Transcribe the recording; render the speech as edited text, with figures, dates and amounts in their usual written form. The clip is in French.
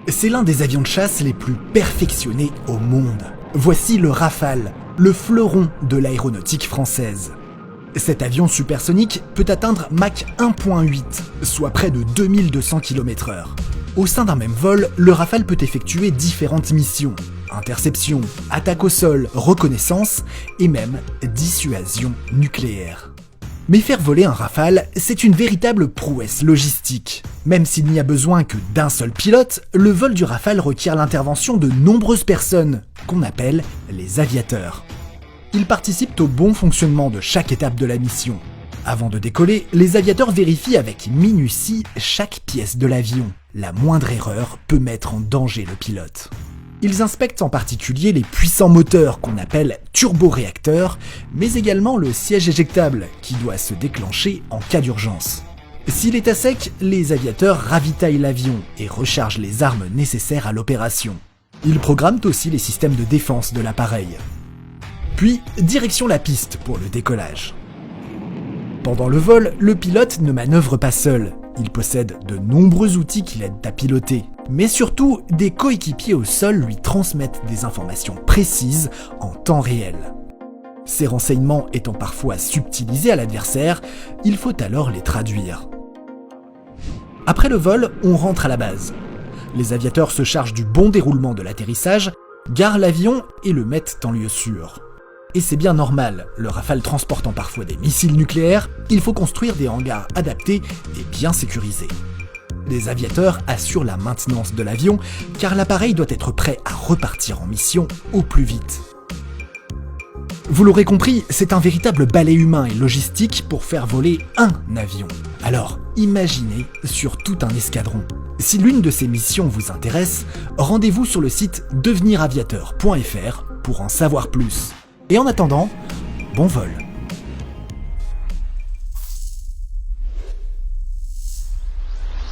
C'est l'un des avions de chasse les plus perfectionnés au monde. Voici le Rafale, le fleuron de l'aéronautique française. Cet avion supersonique peut atteindre Mach 1.8, soit près de 2200 km/h. Au sein d'un même vol, le Rafale peut effectuer différentes missions. Interception, attaque au sol, reconnaissance et même dissuasion nucléaire. Mais faire voler un Rafale, c'est une véritable prouesse logistique. Même s'il n'y a besoin que d'un seul pilote, le vol du Rafale requiert l'intervention de nombreuses personnes, qu'on appelle les aviateurs. Ils participent au bon fonctionnement de chaque étape de la mission. Avant de décoller, les aviateurs vérifient avec minutie chaque pièce de l'avion. La moindre erreur peut mettre en danger le pilote. Ils inspectent en particulier les puissants moteurs qu'on appelle turboréacteurs, mais également le siège éjectable qui doit se déclencher en cas d'urgence. S'il est à sec, les aviateurs ravitaillent l'avion et rechargent les armes nécessaires à l'opération. Ils programment aussi les systèmes de défense de l'appareil. Puis, direction la piste pour le décollage. Pendant le vol, le pilote ne manœuvre pas seul. Il possède de nombreux outils qui l'aident à piloter. Mais surtout, des coéquipiers au sol lui transmettent des informations précises en temps réel. Ces renseignements étant parfois subtilisés à l'adversaire, il faut alors les traduire. Après le vol, on rentre à la base. Les aviateurs se chargent du bon déroulement de l'atterrissage, garent l'avion et le mettent en lieu sûr. Et c'est bien normal, le Rafale transportant parfois des missiles nucléaires, il faut construire des hangars adaptés et bien sécurisés. Les aviateurs assurent la maintenance de l'avion, car l'appareil doit être prêt à repartir en mission au plus vite. Vous l'aurez compris, c'est un véritable balai humain et logistique pour faire voler un avion. Alors, imaginez sur tout un escadron. Si l'une de ces missions vous intéresse, rendez-vous sur le site deveniraviateur.fr pour en savoir plus. Et en attendant, bon vol!